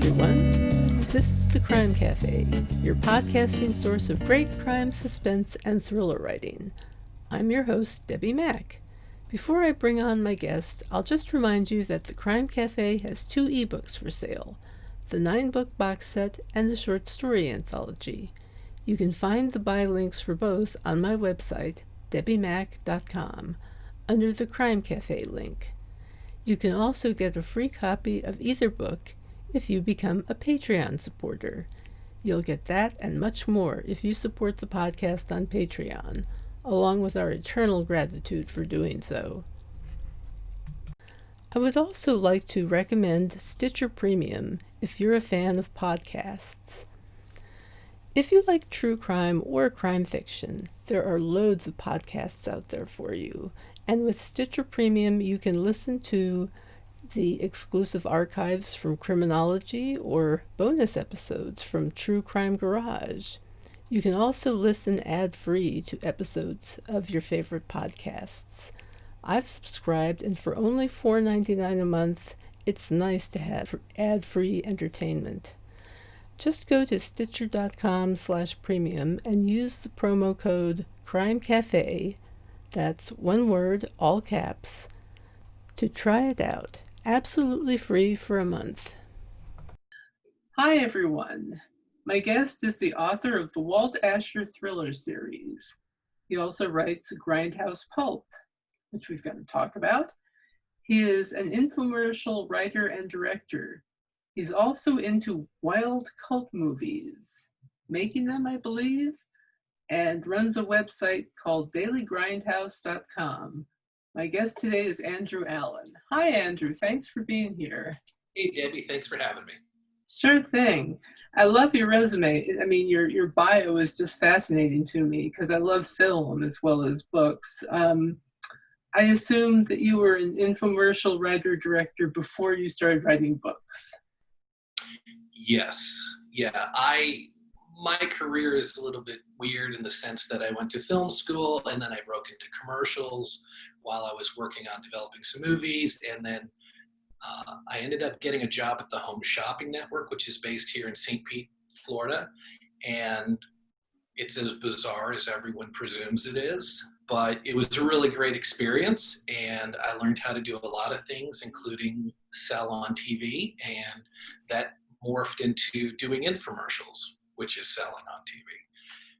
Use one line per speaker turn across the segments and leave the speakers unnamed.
everyone. This is The Crime Cafe, your podcasting source of great crime, suspense, and thriller writing. I'm your host, Debbie Mack. Before I bring on my guest, I'll just remind you that The Crime Cafe has 2 ebooks for sale, the 9-book box set and the short story anthology. You can find the buy links for both on my website, debbiemack.com, under the Crime Cafe link. You can also get a free copy of either book if you become a Patreon supporter. You'll get that and much more if you support the podcast on Patreon, along with our eternal gratitude for doing so. I would also like to recommend Stitcher Premium if you're a fan of podcasts. If you like true crime or crime fiction, there are loads of podcasts out there for you. And with Stitcher Premium, you can listen to the exclusive archives from Criminology or bonus episodes from True Crime Garage. You can also listen ad-free to episodes of your favorite podcasts. I've subscribed, and for only $4.99 a month, it's nice to have ad-free entertainment. Just go to stitcher.com/premium and use the promo code CRIMECAFE, that's one word, all caps, to try it out. Absolutely free for a month. Hi, everyone. My guest is the author of the Walt Asher thriller series. He also writes Grindhouse Pulp, which we've got to talk about. He is an infomercial writer and director. He's also into wild cult movies, making them, I believe, and runs a website called dailygrindhouse.com. My guest today is Andrew Allan. Hi, Andrew. Thanks for being here.
Hey, Debbie. Thanks for having me.
Sure thing. I love your resume. I mean, your bio is just fascinating to me because I love film as well as books. I assumed that you were an infomercial writer-director before you started writing books.
Yes. Yeah. My career is a little bit weird in the sense that I went to film school and then I broke into commercials while I was working on developing some movies. And then I ended up getting a job at the Home Shopping Network, which is based here in St. Pete, Florida. And it's as bizarre as everyone presumes it is, but it was a really great experience. And I learned how to do a lot of things, including sell on TV. And that morphed into doing infomercials, which is selling on TV.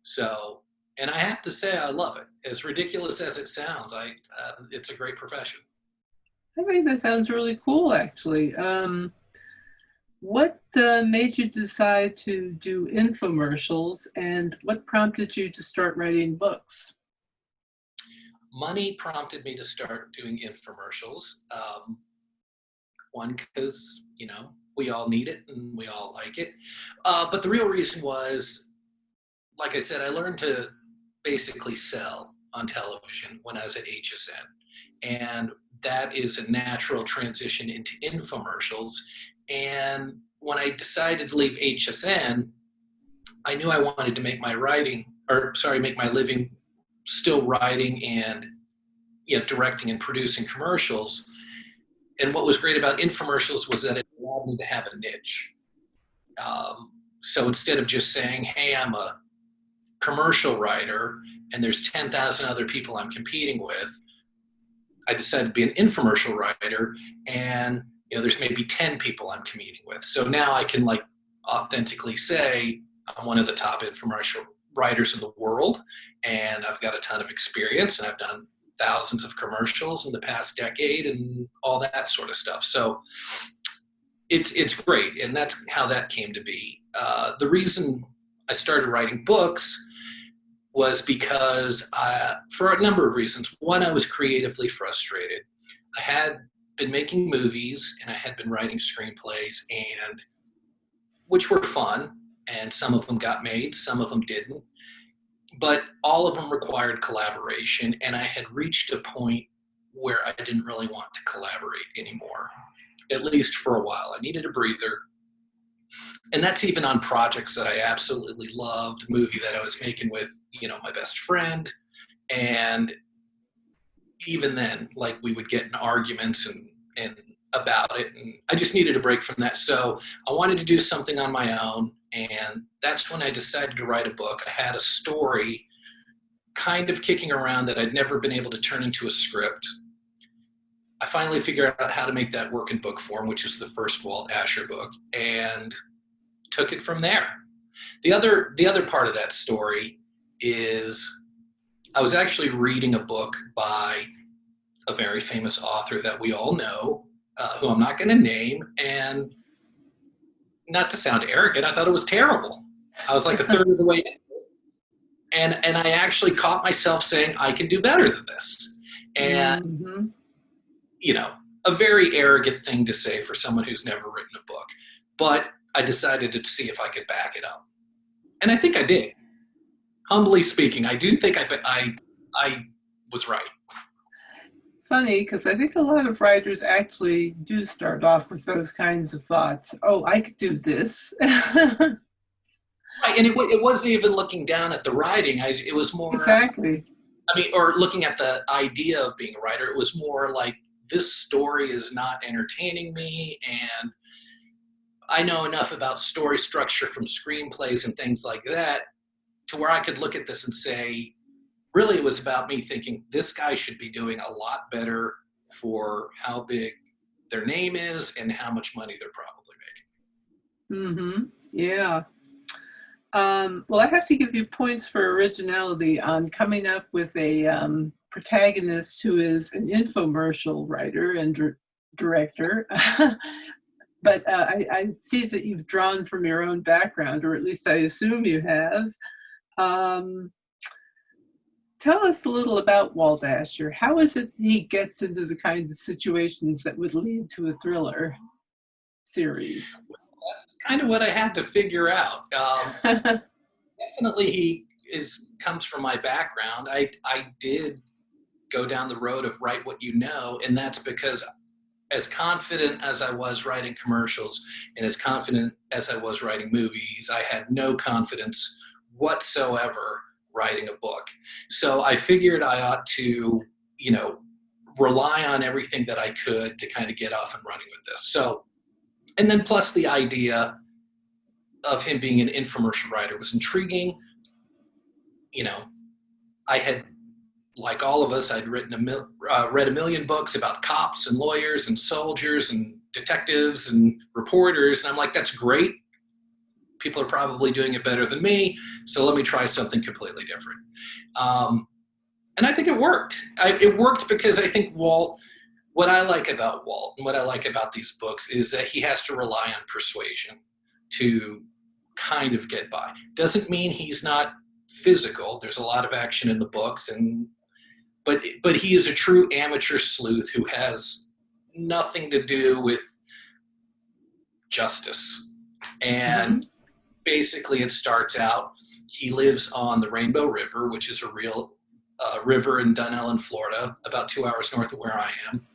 So, and I have to say, I love it. As ridiculous as it sounds, it's a great profession.
I think that sounds really cool, actually. What made you decide to do infomercials, and what prompted you to start writing books?
Money prompted me to start doing infomercials. One, because, we all need it and we all like it. But the real reason was, like I said, I learned to basically sell on television when I was at HSN. And that is a natural transition into infomercials. And when I decided to leave HSN, I knew I wanted to make my living still writing and directing and producing commercials. And what was great about infomercials was that it allowed me to have a niche. So instead of just saying, hey, I'm a commercial writer and there's 10,000 other people I'm competing with, I decided to be an infomercial writer and there's maybe 10 people I'm competing with. So now I can authentically say I'm one of the top infomercial writers in the world and I've got a ton of experience and I've done thousands of commercials in the past decade and all that sort of stuff. So it's great. And that's how that came to be. The reason I started writing books was because for a number of reasons. One, I was creatively frustrated. I had been making movies and I had been writing screenplays, and which were fun, and some of them got made, some of them didn't. But all of them required collaboration, and I had reached a point where I didn't really want to collaborate anymore, at least for a while. I needed a breather. And that's even on projects that I absolutely loved, a movie that I was making with, my best friend. And even then, we would get in arguments and about it, and I just needed a break from that. So I wanted to do something on my own, and that's when I decided to write a book. I had a story kind of kicking around that I'd never been able to turn into a script. I finally figured out how to make that work in book form, which is the first Walt Asher book, and took it from there. The other part of that story is I was actually reading a book by a very famous author that we all know, who I'm not going to name, and not to sound arrogant, I thought it was terrible. I was like a third of the way in. And I actually caught myself saying, I can do better than this. And,
Mm-hmm.
you know, a very arrogant thing to say for someone who's never written a book. But I decided to see if I could back it up. And I think I did. Humbly speaking, I do think I was right.
Funny, because I think a lot of writers actually do start off with those kinds of thoughts. Oh, I could do this.
Right, and it wasn't even looking down at the writing. It was more,
Exactly.
I mean, or looking at the idea of being a writer. It was more like, this story is not entertaining me, and I know enough about story structure from screenplays and things like that to where I could look at this and say, really, it was about me thinking this guy should be doing a lot better for how big their name is and how much money they're probably making.
Mm-hmm. Yeah. Well, I have to give you points for originality on coming up with a protagonist who is an infomercial writer and director. But I see that you've drawn from your own background, or at least I assume you have. Tell us a little about Walt Asher. How is it he gets into the kinds of situations that would lead to a thriller series?
That's kind of what I had to figure out. Definitely he comes from my background. I did go down the road of write what you know, and that's because as confident as I was writing commercials and as confident as I was writing movies, I had no confidence whatsoever writing a book. So I figured I ought to, rely on everything that I could to kind of get off and running with this. So, and then plus the idea of him being an infomercial writer was intriguing. I had, like all of us, I'd read a million books about cops and lawyers and soldiers and detectives and reporters. And I'm like, that's great. People are probably doing it better than me. So let me try something completely different. And I think it worked. It worked because I think what I like about Walt and what I like about these books is that he has to rely on persuasion to kind of get by. Doesn't mean he's not physical. There's a lot of action in the books, but he is a true amateur sleuth who has nothing to do with justice. And basically it starts out, he lives on the Rainbow River, which is a real river in Dunellen, Florida, about 2 hours north of where I am.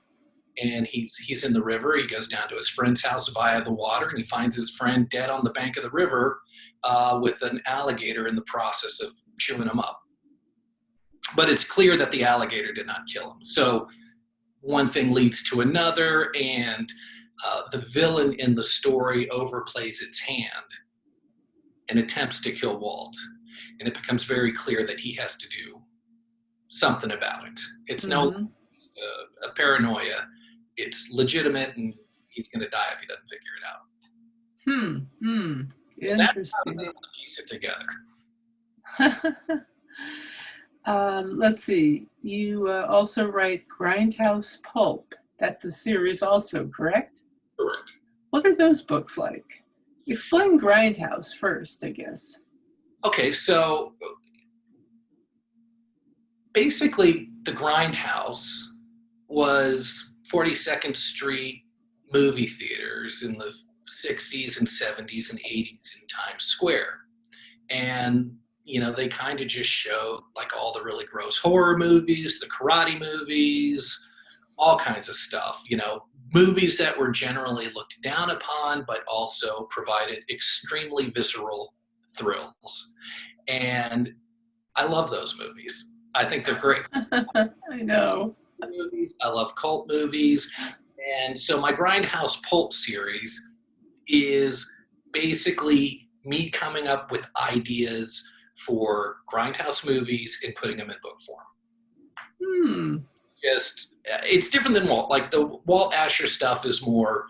And he's in the river. He goes down to his friend's house via the water, and he finds his friend dead on the bank of the river with an alligator in the process of chewing him up. But it's clear that the alligator did not kill him. So one thing leads to another, and the villain in the story overplays its hand and attempts to kill Walt. And it becomes very clear that he has to do something about it. It's no a paranoia. It's legitimate, and he's going to die if he doesn't figure it out.
Interesting.
That's how they piece it together.
Let's see. You also write Grindhouse Pulp. That's a series also, correct?
Correct.
What are those books like? Explain Grindhouse first, I guess.
Okay, so basically the Grindhouse was 42nd Street movie theaters in the 60s and 70s and 80s in Times Square. And, they kind of just showed like all the really gross horror movies, the karate movies, all kinds of stuff, movies that were generally looked down upon, but also provided extremely visceral thrills. And I love those movies. I think they're great.
I know.
Movies. I love cult movies. And so my Grindhouse Pulp series is basically me coming up with ideas for Grindhouse movies and putting them in book form.
Hmm.
Just, it's different than Walt. Like the Walt Asher stuff is more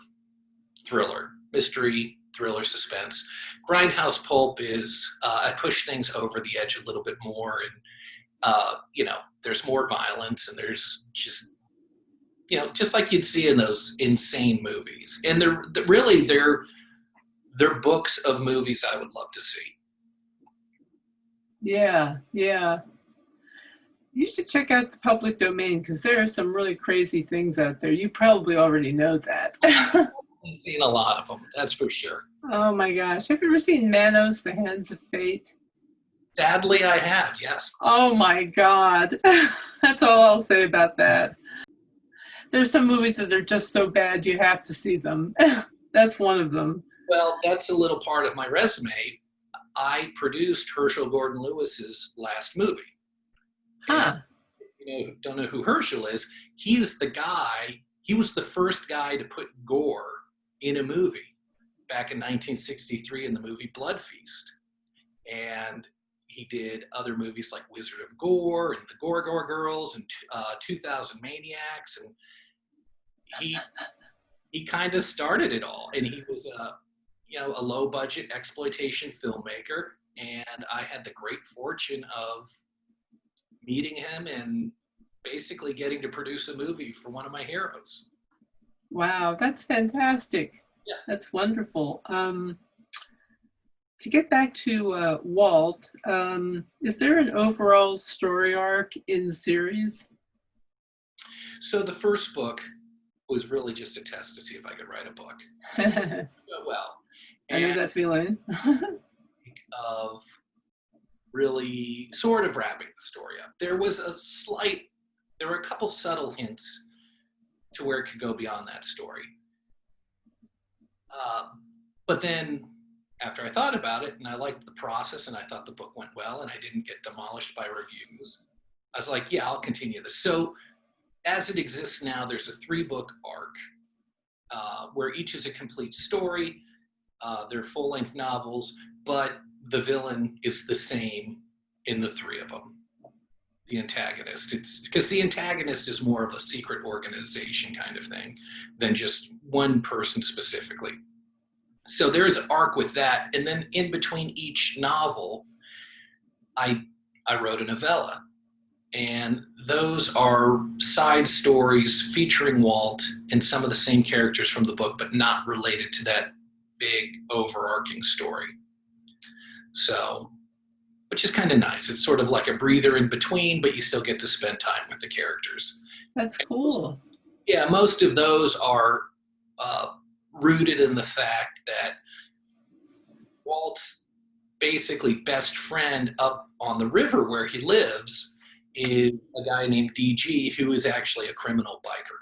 thriller, mystery, thriller, suspense. Grindhouse Pulp is, I push things over the edge a little bit more, and there's more violence, and there's just, just like you'd see in those insane movies. And they're books of movies I would love to see.
Yeah, yeah. You should check out the public domain because there are some really crazy things out there. You probably already know that.
I've seen a lot of them, that's for sure.
Oh my gosh. Have you ever seen Manos, The Hands of Fate?
Sadly, I have, yes.
Oh my God. That's all I'll say about that. There's some movies that are just so bad you have to see them. That's one of them.
Well, that's a little part of my resume. I produced Herschel Gordon Lewis's last movie.
Huh.
And, don't know who Herschel is. He was the first guy to put gore in a movie back in 1963 in the movie Blood Feast. And he did other movies like Wizard of Gore and The Gore Girls and 2000 Maniacs. And he kind of started it all. And he was a low budget exploitation filmmaker. And I had the great fortune of meeting him and basically getting to produce a movie for one of my heroes.
Wow, that's fantastic.
Yeah.
That's wonderful. To get back to Walt, is there an overall story arc in the series?
So the first book was really just a test to see if I could write a book. Well,
I know that feeling.
Of really sort of wrapping the story up. There were a couple subtle hints to where it could go beyond that story. But then after I thought about it and I liked the process and I thought the book went well and I didn't get demolished by reviews, I was like, yeah, I'll continue this. So as it exists now, there's a 3-book arc where each is a complete story. They're full-length novels, but the villain is the same in the 3 of them. The antagonist. It's because the antagonist is more of a secret organization kind of thing than just one person specifically. So there's an arc with that. And then in between each novel, I wrote a novella. And those are side stories featuring Walt and some of the same characters from the book, but not related to that big overarching story. So, which is kind of nice. It's sort of like a breather in between, but you still get to spend time with the characters.
That's cool.
Yeah, most of those are rooted in the fact that Walt's basically best friend up on the river where he lives is a guy named DG who is actually a criminal biker.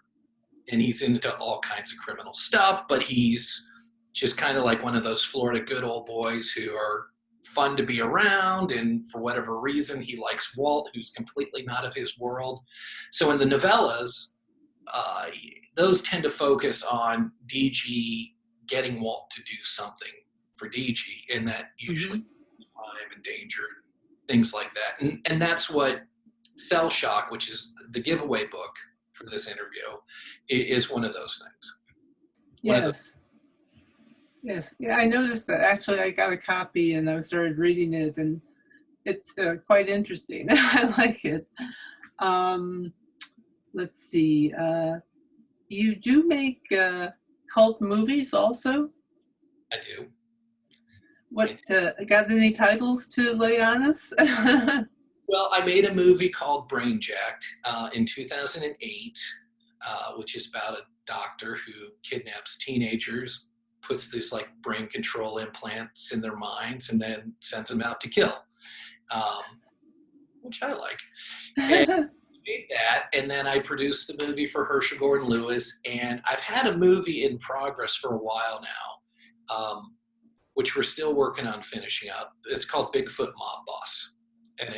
And he's into all kinds of criminal stuff, but he's just kind of like one of those Florida good old boys who are fun to be around, and for whatever reason he likes Walt, who's completely not of his world. So in the novellas, those tend to focus on DG getting Walt to do something for DG, and that usually crime and danger, things like that. And that's what Cell Shock, which is the giveaway book for this interview, is one of those things.
Yes. Yes. Yeah, I noticed that. Actually, I got a copy and I started reading it, and it's quite interesting. I like it. Let's see. You do make cult movies also?
I do.
What, got any titles to lay on us?
Well, I made a movie called Brain Jacked in 2008, which is about a doctor who kidnaps teenagers, puts these like brain control implants in their minds, and then sends them out to kill, which I like. And I made that, and then I produced the movie for Herschel Gordon Lewis, and I've had a movie in progress for a while now, which we're still working on finishing up. It's called Bigfoot Mob Boss, and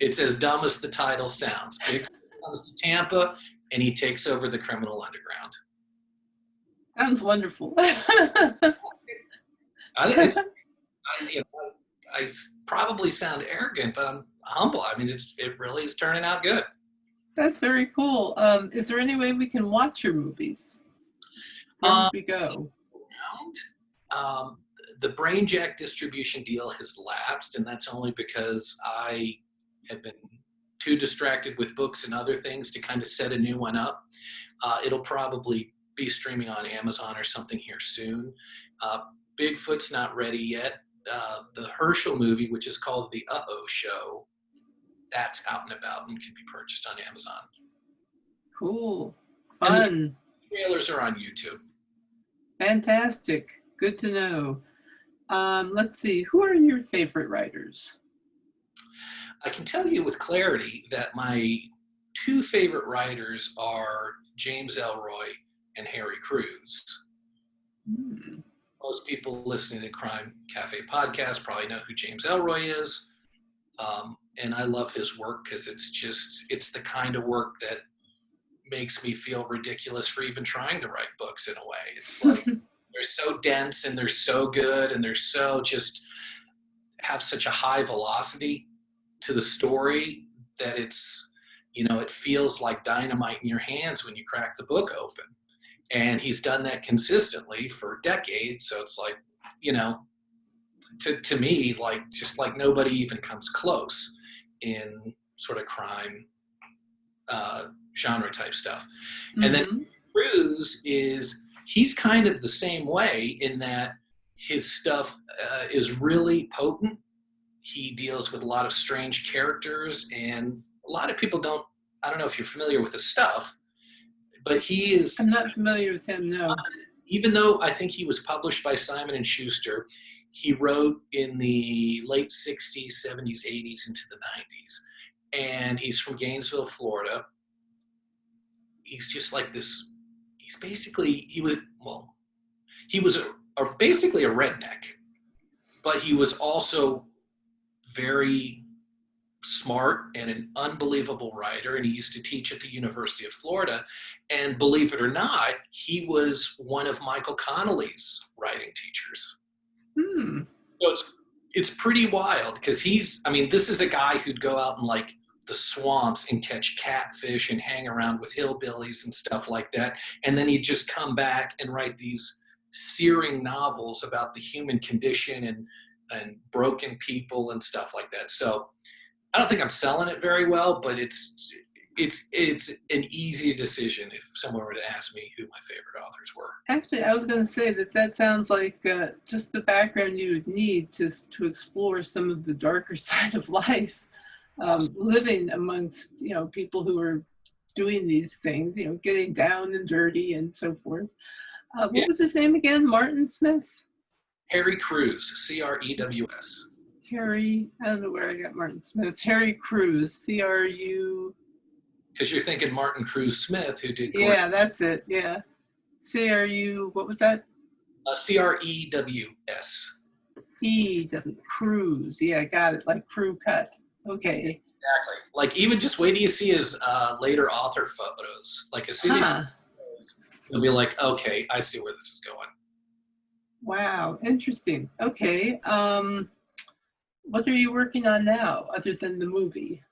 it's as dumb as the title sounds. Bigfoot comes to Tampa, and he takes over the criminal underground.
Sounds wonderful.
I, think I probably sound arrogant, but I'm humble. I mean, it really is turning out good.
That's very cool. Is there any way we can watch your movies? Where
Um,
would we go?
um, the Brainjack distribution deal has lapsed, and that's only because I have been too distracted with books and other things to kind of set a new one up. It'll probably be streaming on Amazon or something here soon. Uh, Bigfoot's not ready yet. The Herschel movie, which is called The Uh-Oh Show, that's out and about and can be purchased on Amazon.
Cool.
And the
Fun.
trailers are on YouTube.
Fantastic. Good to know. Let's see. Who are your favorite writers?
I can tell you with clarity that my two favorite writers are James Ellroy and Harry Crews.
Hmm.
Most people listening to Crime Cafe podcast probably know who James Ellroy is. And I love his work because it's the kind of work that makes me feel ridiculous for even trying to write books in a way. It's like they're so dense and they're so good and they're so just have such a high velocity to the story that it's, it feels like dynamite in your hands when you crack the book open. And he's done that consistently for decades. So it's like, to me, like just like nobody even comes close in sort of crime genre type stuff. Mm-hmm. And then Cruz he's kind of the same way in that his stuff is really potent. He deals with a lot of strange characters, and a lot of people I don't know if you're familiar with his stuff, but he is.
I'm not familiar with him, no.
Even though I think he was published by Simon & Schuster, he wrote in the late 60s, 70s, 80s, into the 90s. And he's from Gainesville, Florida. He's just like this. He was basically a redneck, but he was also very smart and an unbelievable writer, and he used to teach at the University of Florida. And believe it or not, he was one of Michael Connelly's writing teachers. So it's pretty wild because this is a guy who'd go out in like the swamps and catch catfish and hang around with hillbillies and stuff like that. And then he'd just come back and write these searing novels about the human condition and broken people and stuff like that. So I don't think I'm selling it very well, but it's an easy decision if someone were to ask me who my favorite authors were.
Actually, I was going to say that sounds like just the background you would need to explore some of the darker side of life, living amongst people who are doing these things, getting down and dirty and so forth. What was his name again? Martin Smith?
Harry Crews, Crews.
Harry, I don't know where I got Martin Smith. Harry Crews, C-R-U.
Because you're thinking Martin Cruz Smith, who did.
Yeah, that's it. Yeah. C-R-U, what was that?
Crews.
Crews. Yeah, got it. Like crew cut. Okay.
Exactly. Like even just wait till you see his later author photos. Like as soon as you'll be like, okay, I see where this is going.
Wow, interesting. Okay. What are you working on now, other than the movie?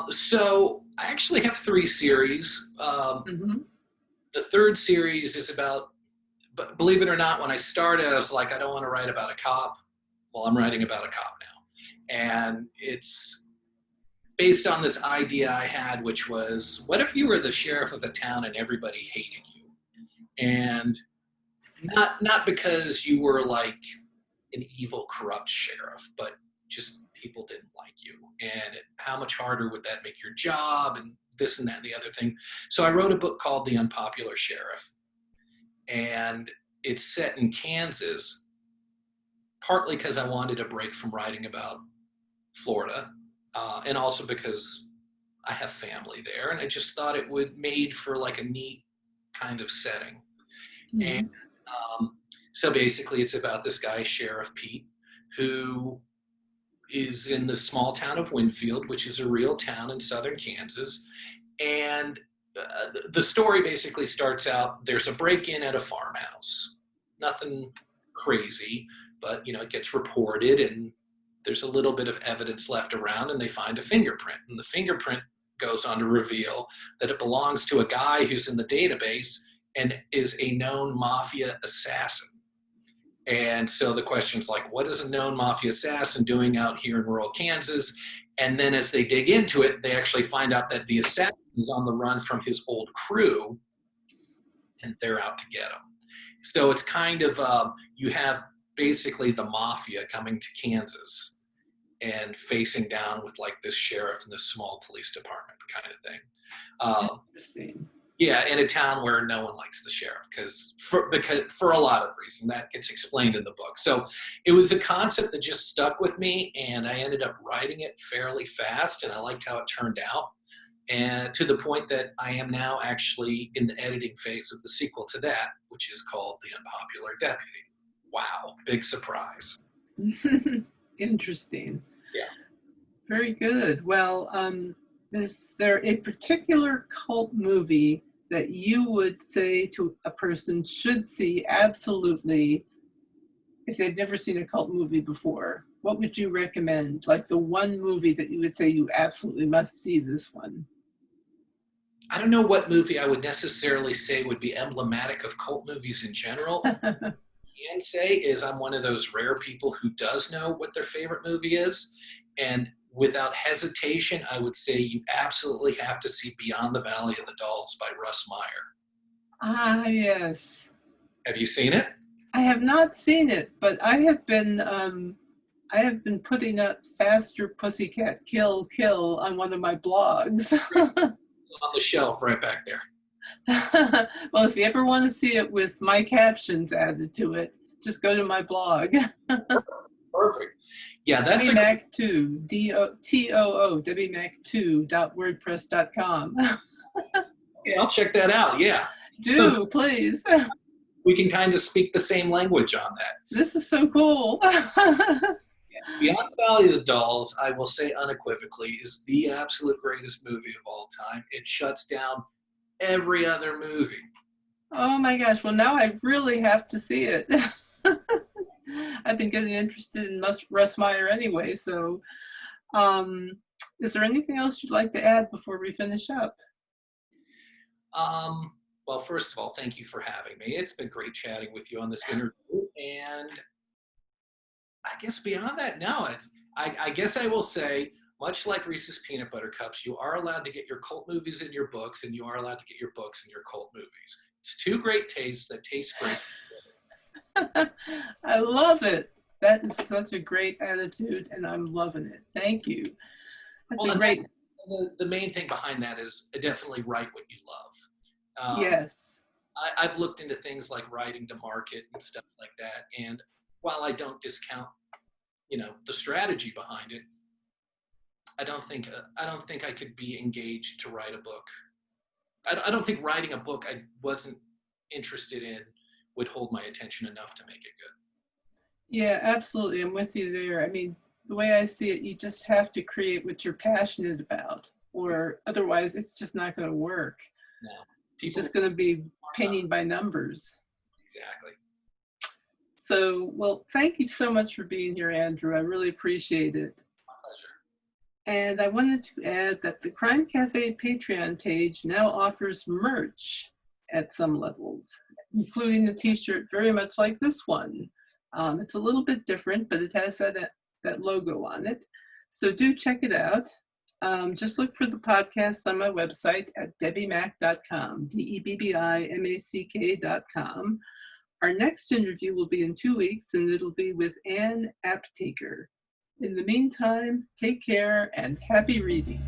So I actually have 3 series. The third series is about, but believe it or not, when I started, I was like, I don't want to write about a cop. Well, I'm writing about a cop now. And it's based on this idea I had, which was, what if you were the sheriff of a town and everybody hated you? And not because you were like an evil, corrupt sheriff, but just people didn't like you. And how much harder would that make your job and this and that and the other thing. So I wrote a book called The Unpopular Sheriff. And it's set in Kansas, partly because I wanted a break from writing about Florida, and also because I have family there. And I just thought it would made for like a neat kind of setting. And so basically it's about this guy, Sheriff Pete, who is in the small town of Winfield, which is a real town in southern Kansas. And the story basically starts out, there's a break-in at a farmhouse. Nothing crazy, but it gets reported, and there's a little bit of evidence left around, and they find a fingerprint. And the fingerprint goes on to reveal that it belongs to a guy who's in the database and is a known mafia assassin. And so the question's like, what is a known mafia assassin doing out here in rural Kansas? And then as they dig into it, they actually find out that the assassin is on the run from his old crew, and they're out to get him. So it's kind of, you have basically the mafia coming to Kansas and facing down with like this sheriff and this small police department kind of thing.
Interesting.
Yeah, in a town where no one likes the sheriff because for a lot of reasons that gets explained in the book. So it was a concept that just stuck with me, and I ended up writing it fairly fast, and I liked how it turned out. And to the point that I am now actually in the editing phase of the sequel to that, which is called The Unpopular Deputy. Wow, big surprise.
Interesting.
Yeah.
Very good. Well, is there a particular cult movie that you would say to a person should see absolutely if they've never seen a cult movie before? What would you recommend? Like the one movie that you would say you absolutely must see this one?
I don't know what movie I would necessarily say would be emblematic of cult movies in general. What I can say is I'm one of those rare people who does know what their favorite movie is. And without hesitation, I would say you absolutely have to see Beyond the Valley of the Dolls by Russ Meyer.
Ah, yes.
Have you seen it?
I have not seen it, but I have been putting up Faster Pussycat Kill Kill on one of my blogs.
It's on the shelf right back there.
Well, if you ever want to see it with my captions added to it, just go to my blog.
Perfect. Yeah, that's
WMac2, D-O-T-O-O, WMac2.wordpress.com.
Yeah, I'll check that out, yeah.
Do, please.
We can kind of speak the same language on that.
This is so cool.
Beyond the Valley of the Dolls, I will say unequivocally, is the absolute greatest movie of all time. It shuts down every other movie.
Oh my gosh, well now I really have to see it. I've been getting interested in Russ Meyer anyway, so is there anything else you'd like to add before we finish up?
Well, first of all, thank you for having me. It's been great chatting with you on this interview, and I guess beyond that, no, I guess I will say, much like Reese's Peanut Butter Cups, you are allowed to get your cult movies in your books, and you are allowed to get your books in your cult movies. It's two great tastes that taste great.
I love it. That is such a great attitude, and I'm loving it. Thank you. That's a great.
The main thing behind that is definitely write what you love.
Yes.
I've looked into things like writing to market and stuff like that, and while I don't discount, the strategy behind it, I don't think I could be engaged to write a book. I don't think writing a book I wasn't interested in would hold my attention enough to make it good.
Yeah, absolutely. I'm with you there. I mean, the way I see it, you just have to create what you're passionate about, or otherwise it's just not going to work.
No.
It's just going to be painting by numbers.
Exactly.
So, well, thank you so much for being here, Andrew. I really appreciate it.
My pleasure.
And I wanted to add that the Crime Cafe Patreon page now offers merch at some levels, including a t-shirt very much like this one. It's a little bit different, but it has that logo on it. So do check it out. Just look for the podcast on my website at debbiemack.com, DEBBIMACK.com. Our next interview will be in 2 weeks, and it'll be with Ann Aptaker. In the meantime, take care and happy reading.